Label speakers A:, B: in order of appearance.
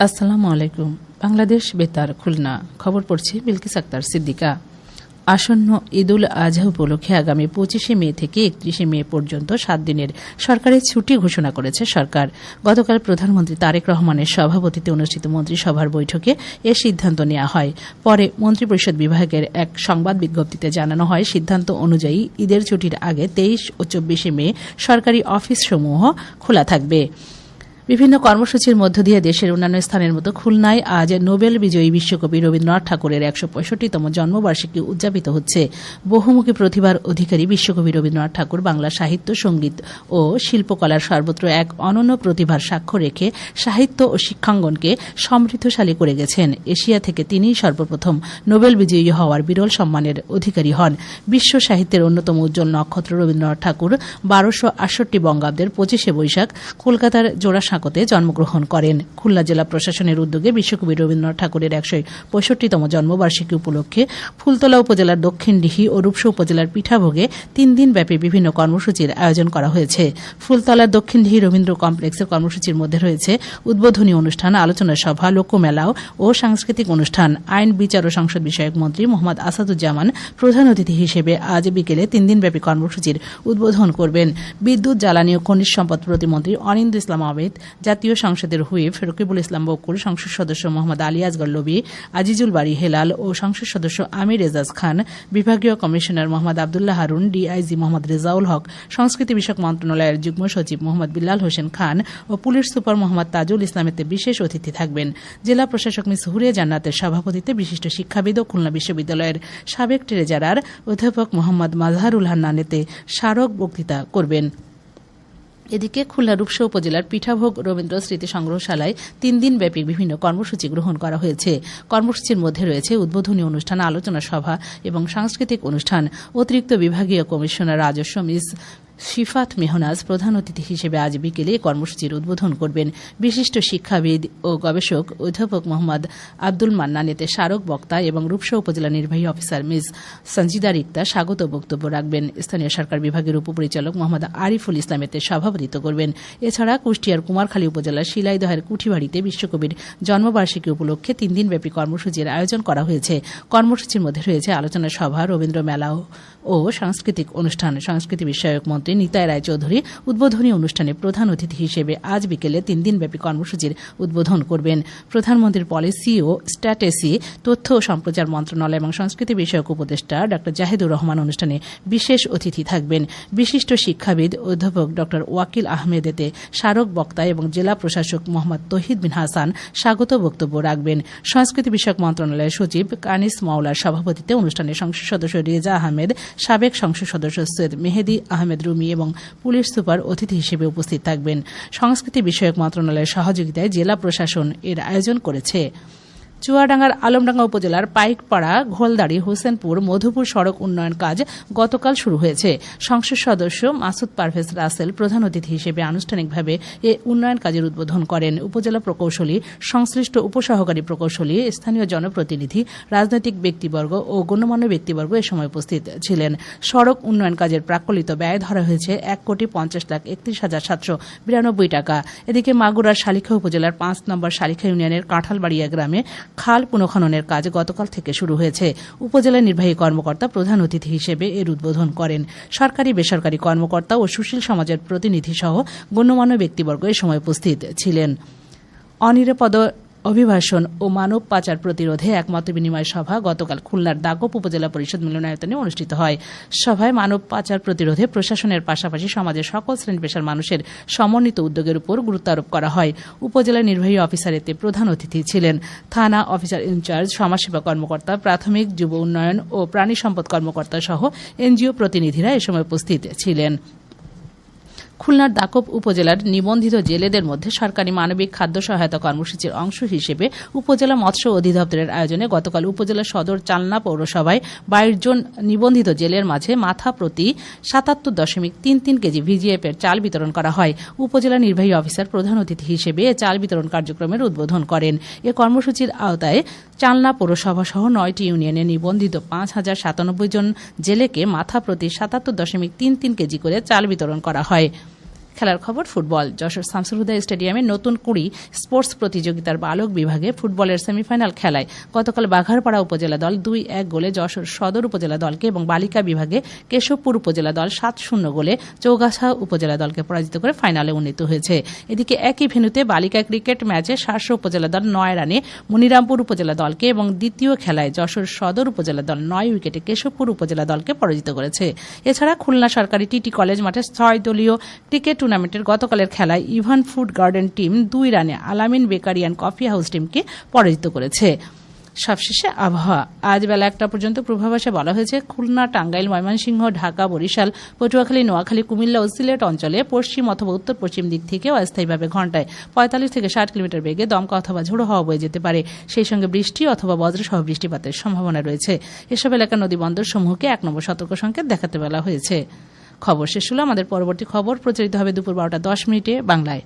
A: আসসালামু আলাইকুম। বাংলাদেশ বেতার খুলনা খবর পড়ছি বিলকিস আক্তার সিদ্দিকা। আসন্ন ঈদুল আজহা উপলক্ষে আগামী 25শে মে থেকে 31শে মে পর্যন্ত 7 দিনের সরকারি ছুটি ঘোষণা করেছে সরকার। গতকাল প্রধানমন্ত্রী তারেক রহমানের সভাপতিত্বে অনুষ্ঠিত মন্ত্রিসভার বৈঠকে এ সিদ্ধান্ত নেওয়া হয়। পরে মন্ত্রিপরিষদ বিভাগের এক সংবাদ বিজ্ঞপ্তিতে জানানো হয়, সিদ্ধান্ত অনুযায়ী ঈদের ছুটির আগে 23 ও 24শে মে সরকারি অফিসসমূহ খোলা থাকবে। বিভিন্ন কর্মসূচির মধ্য দিয়ে দেশের অন্যান্য স্থানের মতো খুলনায় আজ নোবেল বিজয়ী বিশ্বকবি রবীন্দ্রনাথ ঠাকুরের 165তম জন্মবার্ষিকী উদযাপিত হচ্ছে। বহুমুখী প্রতিভার অধিকারী বিশ্বকবি রবীন্দ্রনাথ ঠাকুর বাংলা সাহিত্য, সঙ্গীত ও শিল্পকলার সর্বত্র এক অনন্য প্রতিভার সাক্ষ্য রেখে সাহিত্য ও শিক্ষাঙ্গনকে সমৃদ্ধশালী করে গেছেন। এশিয়া থেকে তিনিই সর্বপ্রথম নোবেল বিজয়ী হওয়ার বিরল সম্মানের অধিকারী হন। বিশ্ব সাহিত্যের অন্যতম উজ্জ্বল নক্ষত্র রবীন্দ্রনাথ ঠাকুর 1268 বঙ্গাব্দের 25শে বৈশাখ কলকাতার জোড়াসাঁকোতে জন্মগ্রহণ করেন। খুলনা জেলা প্রশাসনের উদ্যোগে বিশ্বকবি রবীন্দ্রনাথ ঠাকুরের 165তম জন্মবার্ষিকী উপলক্ষে ফুলতলা উপজেলার দক্ষিণডিহি ও রূপসা উপজেলার পিঠাভোগে 3 দিনব্যাপী বিভিন্ন কর্মসূচির আয়োজন করা হয়েছে। ফুলতলার দক্ষিণডিহি রবীন্দ্র কমপ্লেক্সের কর্মসূচির মধ্যে রয়েছে উদ্বোধনী অনুষ্ঠান, আলোচনা সভা, লোকমেলাও ও সাংস্কৃতিক অনুষ্ঠান। আইন, বিচার ও সংসদ বিষয়ক মন্ত্রী মোহাম্মদ আসাদুজ্জামান প্রধান অতিথি হিসেবে আজ বিকেলে 3 দিনব্যাপী কর্মসূচির উদ্বোধন করবেন। বিদ্যুৎ, জ্বালানি ও খনিজ সম্পদ প্রতিমন্ত্রী অনিন্দ ইসলাম আহমেদ, জাতীয় সংসদের হুইপ রকিবুল ইসলাম বকুল, সংসদ সদস্য মোহাম্মদ আলী আসগর লবি, আজিজুল বাড়ি হেলাল ও সংসদ সদস্য আমির এজাজ খান, বিভাগীয় কমিশনার মোহাম্মদ আবদুল্লাহ হারুন, ডিআইজি মোহাম্মদ রেজাউল হক, সংস্কৃতি বিষয়ক মন্ত্রণালয়ের যুগ্ম সচিব মোহাম্মদ বিল্লাল হোসেন খান ও পুলিশ সুপার মোহাম্মদ তাজুল ইসলামেতে বিশেষ অতিথি থাকবেন। জেলা প্রশাসক মিস হুরিয়া জান্নাতের সভাপতিত্বে বিশিষ্ট শিক্ষাবিদ ও খুলনা বিশ্ববিদ্যালয়ের সাবেক ট্রেজারার অধ্যাপক মোহাম্মদ মাজহারুল হান্নানেতে স্মারক বক্তৃতা করবেন। এদিকে খুলনা রূপসা উপজেলার পিঠাভোগ রবীন্দ্র স্মৃতি সংগ্রহশালায় 3 দিনব্যাপী বিভিন্ন কর্মসূচি গ্রহণ করা হয়েছে। কর্মসূচির মধ্যে রয়েছে উদ্বোধনী অনুষ্ঠান, আলোচনা সভা এবং সাংস্কৃতিক অনুষ্ঠান। অতিরিক্ত বিভাগীয় কমিশনার রাজস্ব মিস শিফাত মেহনাজ প্রধান অতিথি হিসেবে আজ বিকেলে কর্মসূচির উদ্বোধন করবেন। বিশিষ্ট শিক্ষাবিদ ও গবেষক অধ্যাপক মোহাম্মদ আব্দুল মান্নান এতে স্মারক বক্তা এবং রূপসা উপজেলা নির্বাহী অফিসার মিস সঞ্জিদা রিক্তা স্বাগত বক্তব্য রাখবেন। স্থানীয় সরকার বিভাগের উপপরিচালক মোহাম্মদ আরিফুল ইসলাম এতে সভাপতিত্ব করবেন। এছাড়া কুষ্টিয়ার কুমারখালী উপজেলার শিলাইদহের কুঠিবাড়িতে বিশ্বকবির জন্মবার্ষিকী উপলক্ষে 3 দিনব্যাপী কর্মসূচির আয়োজন করা হয়েছে। কর্মসূচির মধ্যে রয়েছে আলোচনা সভা, রবীন্দ্র মেলা ও সাংস্কৃতিক অনুষ্ঠান। সংস্কৃতি বিষয়ক মন্ত্রী নিতাই রায়চৌধুরী উদ্বোধনী অনুষ্ঠানে প্রধান অতিথি হিসেবে আজ বিকেলে 3 দিনব্যাপী কর্মসূচির উদ্বোধন করবেন। প্রধানমন্ত্রীর পলিসি ও স্ট্র্যাটেজি, তথ্য ও সম্প্রচার মন্ত্রণালয় এবং সংস্কৃতি বিষয়ক উপদেষ্টা ড জাহিদুর রহমান অনুষ্ঠানে বিশেষ অতিথি থাকবেন। বিশিষ্ট শিক্ষাবিদ অধ্যাপক ড ওয়াকিল আহমেদ এতে স্মারক বক্তা এবং জেলা প্রশাসক মোহাম্মদ তহিদ বিন হাসান স্বাগত বক্তব্য রাখবেন। সংস্কৃতি বিষয়ক মন্ত্রণালয়ের সচিব কানিস মাওলার সভাপতিত্বে অনুষ্ঠানে সংসদ সদস্য রেজা আহমেদ, সাবেক সংসদ সদস্য সৈয়দ মেহেদি আহমেদ রুমি এবং পুলিশ সুপার অতিথি হিসেবে উপস্থিত থাকবেন। সংস্কৃতি বিষয়ক মন্ত্রণালয়ের সহযোগিতায় জেলা প্রশাসন এর আয়োজন করেছে। চুয়াডাঙ্গার আলমডাঙ্গা উপজেলার পাইকপাড়া, ঘোলদাড়ি, হোসেনপুর, মধুপুর সড়ক উন্নয়ন কাজ গতকাল শুরু হয়েছে। সংসদ সদস্য মাসুদ পারভেজ রাসেল প্রধান অতিথি হিসেবে আনুষ্ঠানিকভাবে এ উন্নয়ন কাজের উদ্বোধন করেন। উপজেলা প্রকৌশলী, সংশ্লিষ্ট উপসহকারী প্রকৌশলী, স্থানীয় জনপ্রতিনিধি, রাজনৈতিক ব্যক্তিবর্গ ও গণ্যমান্য ব্যক্তিবর্গ এ সময় উপস্থিত ছিলেন। সড়ক উন্নয়ন কাজের প্রাক্কলিত ব্যয় ধরা হয়েছে 1,50,31,792 টাকা। এদিকে মাগুরার শালিখা উপজেলার 5 নম্বর শালিখা ইউনিয়নের কাঁঠালবাড়িয়া গ্রামে খাল পুনঃখননের কাজ গতকাল থেকে শুরু হয়েছে। উপজেলা নির্বাহী কর্মকর্তা প্রধান অতিথি হিসেবে এর উদ্বোধন করেন। সরকারি বেসরকারি কর্মকর্তা ও সুশীল সমাজের প্রতিনিধি সহ গণ্যমান্য ব্যক্তিবর্গ এ সময় উপস্থিত ছিলেন। অনিরাপদ অভিবাসন ও মানব পাচার প্রতিরোধে একমত বিনিময় সভা গতকাল খুলনার দাগপ উপজেলা পরিষদ মিলনায়তনে অনুষ্ঠিত হয়। সভায় মানব পাচার প্রতিরোধে প্রশাসনের পাশাপাশি সমাজের সকল শ্রেণী পেশার মানুষের সমন্বিত উদ্যোগের উপর গুরুত্ব আরোপ করা হয়। উপজেলা নির্বাহী অফিসার এতে প্রধান অতিথি ছিলেন। থানা অফিসার ইনচার্জ, সমাজসেবা কর্মকর্তা, প্রাথমিক, যুব উন্নয়ন ও প্রাণী সম্পদ কর্মকর্তা সহ এনজিও প্রতিনিধিরা এ সময় উপস্থিত ছিলেন। খুলনার দাকব উপজেলার নিবন্ধিত জেলেদের মধ্যে সরকারি মানবিক খাদ্য সহায়তা কর্মসূচির অংশ হিসেবে উপজেলা মৎস্য অধিদপ্তরের আয়োজনে গতকাল উপজেলা সদর চালনা পৌরসভায় 22 জন নিবন্ধিত জেলের মাঝে মাথা প্রতি 77.33 কেজি ভিজিএফ এর চাল বিতরণ করা হয়। উপজেলা নির্বাহী অফিসার প্রধান অতিথি হিসেবে এ চাল বিতরণ কার্যক্রমের উদ্বোধন করেন। এ কর্মসূচির আওতায় চালনা পৌরসভা সহ 9টি ইউনিয়নে নিবন্ধিত 5,097 জন জেলেকে মাথা প্রতি 77.33 কেজি করে চাল বিতরণ করা হয়। খেলার খবর ফুটবল। যশোর শামসুল হুদা স্টেডিয়ামে নতুন কুড়ি স্পোর্টস প্রতিযোগিতার বালক বিভাগে ফুটবলের সেমিফাইনাল খেলায় গতকাল বাঘারপাড়া উপজেলা দল 2-1 গোলে যশোর সদর উপজেলা দলকে এবং বালিকা বিভাগে কেশবপুর উপজেলা দল 7-0 গোলে চৌগাছা উপজেলা দলকে পরাজিত করে ফাইনালে উন্নীত হয়েছে। এদিকে একই ভেন্যুতে বালিকা ক্রিকেট ম্যাচে শার্শা উপজেলা দল 9 রানে মনিরামপুর উপজেলা দলকে এবং দ্বিতীয় খেলায় যশোর সদর উপজেলা দল 9 উইকেটে কেশবপুর উপজেলা দলকে পরাজিত করেছে। এছাড়া খুলনা সরকারি টিটি কলেজ মাঠে 6 দলীয় ক্রিকেট টুর্নামেন্টের গতকালের খেলায় ইভান ফুড গার্ডেন টিম 2 রানে আলামিন বেকারি অ্যান্ড কফি হাউস টিমকে পরাজিত করেছে। সবশেষে আবহাওয়া। আজ বেলা 1টা পর্যন্ত পূর্বাভাসে বলা হয়েছে খুলনা, টাঙ্গাইল, ময়মনসিংহ, ঢাকা, বরিশাল, পটুয়াখালী, নোয়াখালী, কুমিল্লা ও সিলেট অঞ্চলে পশ্চিম অথবা উত্তর পশ্চিম দিক থেকে অস্থায়ীভাবে ঘণ্টায় 45 থেকে 60 কিলোমিটার বেগে দমকা অথবা ঝোড়ো হাওয়া বয়ে যেতে পারে। সেই সঙ্গে বৃষ্টি অথবা বজ্রসহ বৃষ্টিপাতের সম্ভাবনা রয়েছে। এসব এলাকার নদী বন্দর সমূহকে 1 নম্বর সতর্ক সংকেত দেখাতে বলা হয়েছে। খবর শেষ হলো। আমাদের পরবর্তী খবর প্রচারিত হবে দুপুর 12টা 10 মিনিটে বাংলায়।